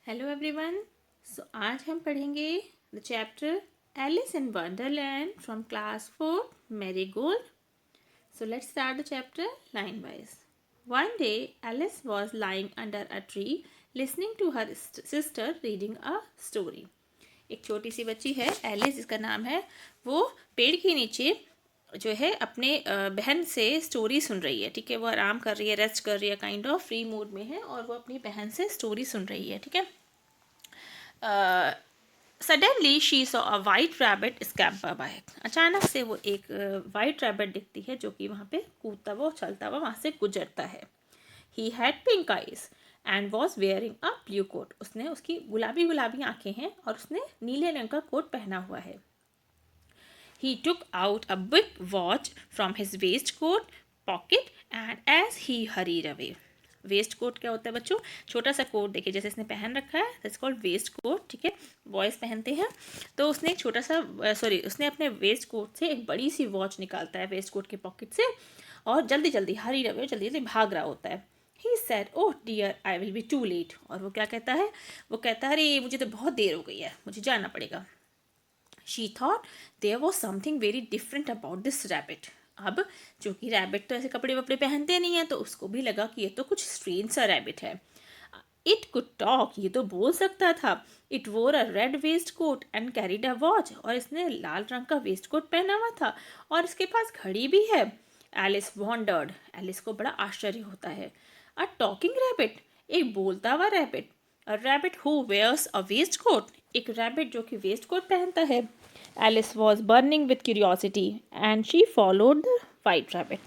Hello everyone. सो आज हम पढ़ेंगे the chapter Alice in Wonderland from class 4 Marigold. So let's start the chapter line wise. One day Alice was lying under a tree listening to her sister reading a story. एक छोटी सी बच्ची है Alice जिसका नाम है, वो पेड़ के नीचे जो है अपने बहन से स्टोरी सुन रही है. ठीक है, वो आराम कर रही है, रेस्ट कर रही है, काइंड ऑफ फ्री मूड में है और वो अपनी बहन से स्टोरी सुन रही है. ठीक है. Suddenly she saw a white rabbit scamper by. अचानक से वो एक वाइट रैबिट दिखती है जो कि वहाँ पे कूदता हुआ चलता हुआ वहाँ से गुजरता है. He had pink eyes and was wearing a blue coat. उसने उसकी गुलाबी गुलाबी आंखें हैं और उसने नीले रंग का कोट पहना हुआ है. He took out a big watch from his waistcoat pocket and as he hurried away. Waistcoat क्या होता है बच्चों? छोटा सा कोट. देखिए जैसे इसने पहन रखा है, दैट्स कॉल्ड वेस्ट कोट. ठीक है, बॉयज़ पहनते हैं. तो उसने एक छोटा सा उसने अपने वेस्ट कोट से एक बड़ी सी वॉच निकालता है वेस्ट कोट के पॉकेट से और जल्दी जल्दी हरी रवे जल्दी जल्दी भाग रहा होता है. He said oh dear I will be too late. और वो क्या कहता है? वो कहता है अरे मुझे तो बहुत देर हो गई है, मुझे जाना पड़ेगा. She thought there was something very different about this rabbit. अब चूंकि रैबिट तो ऐसे कपड़े वपड़े पहनते नहीं है तो उसको भी लगा कि ये तो कुछ स्ट्रेंज सा रैबिट है. इट कुड टॉक, ये तो बोल सकता था. It wore a red waist coat and carried a watch. और इसने लाल रंग का वेस्ट कोट पहना हुआ था और इसके पास घड़ी भी है. Alice wandered. एलिस को बड़ा आश्चर्य होता है. अ टॉकिंग रैबिट, एक बोलता हुआ rabbit. A rabbit who wears a waistcoat, एक रैबिट जो कि वेस्ट कोट पहनता है. Alice was burning with curiosity and she followed the white rabbit.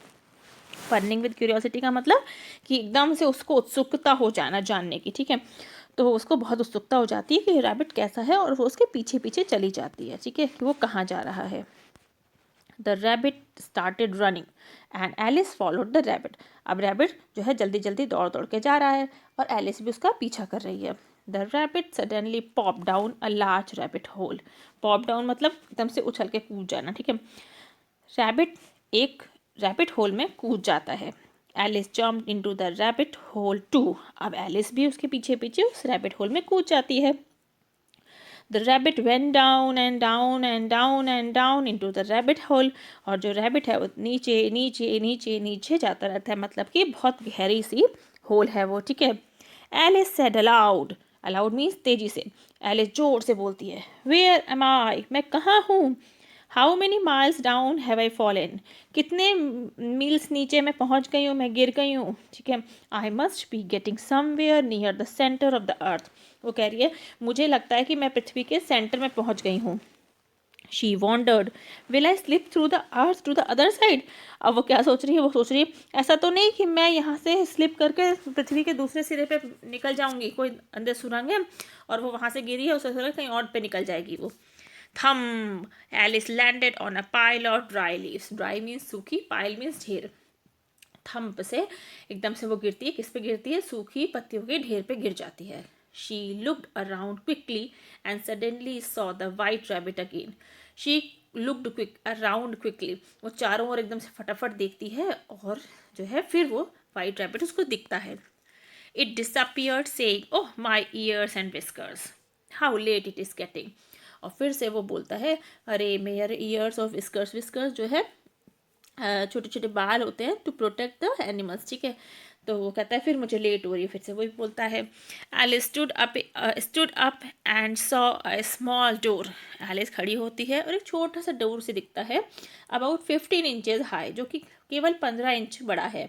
Burning with curiosity का मतलब कि एकदम से उसको उत्सुकता हो जाना जानने की. ठीक है, तो उसको बहुत उत्सुकता हो जाती है कि रैबिट कैसा है और वो उसके पीछे पीछे चली जाती है. ठीक है, कि वो कहाँ जा रहा है. The rabbit started running and Alice followed the rabbit. अब रैबिट जो है जल्दी जल्दी दौड़ दौड़ के जा रहा है और एलिस भी उसका पीछा कर रही है. The rabbit suddenly pop down a large rabbit hole. Pop down मतलब एकदम से उछल के कूद जाना. ठीक है, रैबिट एक रैबिट होल में कूद जाता है. Alice jumped into the rabbit hole too. अब एलिस भी उसके पीछे पीछे उस रैबिट होल में कूद जाती है. The rabbit went down and down and down and down into the rabbit hole. और जो रैबिट है वो नीचे नीचे नीचे नीचे जाता रहता है, मतलब कि बहुत गहरी सी होल है वो. ठीक है. Alice said aloud. Aloud means तेजी से. एलिस जोर से बोलती है, वेयर एम आई, मैं कहाँ हूँ. How many miles down have I fallen, कितने मील्स नीचे मैं पहुँच गई हूँ, मैं गिर गई हूँ. ठीक है. I must be getting somewhere near the centre of the earth. वो कह रही है मुझे लगता है कि मैं पृथ्वी के सेंटर में पहुँच गई हूँ. She wondered, will I slip through the earth to the other side. अब वो क्या सोच रही है? वो सोच रही है ऐसा तो नहीं कि मैं यहाँ से स्लिप करके पृथ्वी के दूसरे सिरे पे निकल जाऊँगी, कोई अंदर सुरंग है और वो वहाँ से गिरी है, उसे सोचा कहीं और पे निकल जाएगी वो. Thump. Alice landed on a pile of dry leaves. Dry means सूखी, पाइल मीन्स ढेर. थंप से एकदम से वो गिरती है. किस पे गिरती है? सूखी पत्तियों के ढेर पे गिर जाती है. She looked around quickly and suddenly saw the white rabbit again. She looked quick around quickly. वो चारों ओर एकदम से फटाफट देखती है और जो है फिर वो वाइट रैबिट उसको दिखता है. It disappeared saying oh my years and whiskers, how let it is getting. और फिर से वो बोलता है अरे मेरे ईयर्स और विस्कर्स. विस्कर्स जो है छोटे छोटे बाल होते हैं टू प्रोटेक्ट द एनिमल्स. ठीक है, तो वो कहता है फिर मुझे लेट हो रही है. फिर से वही बोलता है. Alice stood up and saw a small door. Alice खड़ी होती है और एक छोटा सा डोर से दिखता है अबाउट 15 इंचेस हाई, जो कि केवल 15 इंच बड़ा है.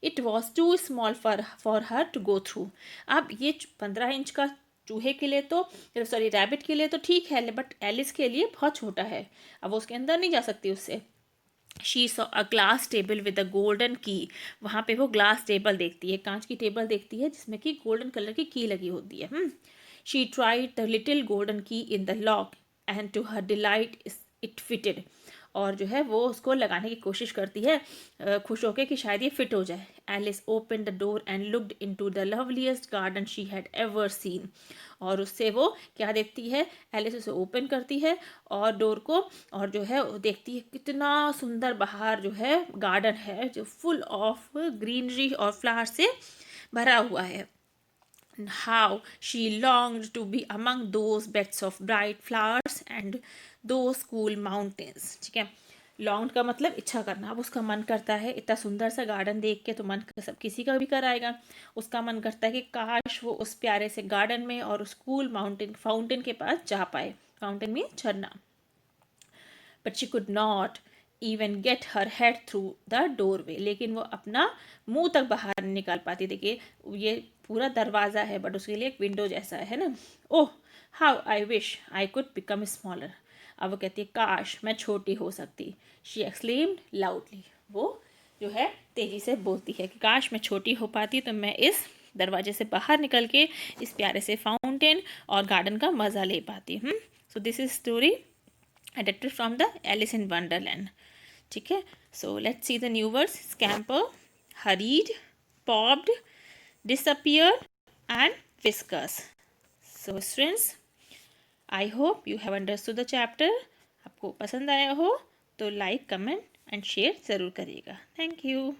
It was too small for her to go through. अब ये 15 इंच का चूहे के लिए तो रैबिट के लिए तो ठीक है, बट एलिस के लिए बहुत छोटा है. अब वो उसके अंदर नहीं जा सकती उससे. She saw a glass table with a golden की. वहाँ पे वो ग्लास टेबल देखती है, कांच की टेबल देखती है जिसमें कि गोल्डन कलर की लगी होती है. She tried the little golden key in the lock and to her delight it fitted. और जो है वो उसको लगाने की कोशिश करती है खुश होकर कि शायद ये फिट हो जाए. Alice open the door and looked into the loveliest garden she had ever seen. और उससे वो क्या देखती है? एलिस उसे ओपन करती है और डोर को, और जो है वो देखती है कितना सुंदर बाहर जो है गार्डन है जो फुल ऑफ ग्रीनरी और फ्लावर से भरा हुआ है. and how she longed to be among those beds of bright flowers and those cool mountains. ठीक है, लॉन्ग का मतलब इच्छा करना. अब उसका मन करता है, इतना सुंदर सा गार्डन देख के तो मन सब किसी का भी कराएगा. उसका मन करता है कि काश वो उस प्यारे से गार्डन में और उस कूल माउंटेन फाउंटेन के पास जा पाए. फाउंटेन में झरना. But she could not even get her head through the doorway. लेकिन वो अपना मुंह तक बाहर नहीं निकाल पाती. देखिए ये पूरा दरवाज़ा है बट उसके लिए एक विंडो जैसा है ना. Oh how I wish I could become smaller. अब वो कहती है काश मैं छोटी हो सकती. She exclaimed loudly. वो जो है तेज़ी से बोलती है कि काश मैं छोटी हो पाती तो मैं इस दरवाजे से बाहर निकल के इस प्यारे से फाउंटेन और गार्डन का मज़ा ले पाती. So this is story adapted from the Alice in Wonderland. ठीक है, so let's see the new words. Scamper, hurried, popped, disappeared and whiskers. So students, I hope you have understood the chapter. आपको पसंद आया हो तो like comment and share ज़रूर करिएगा. Thank you.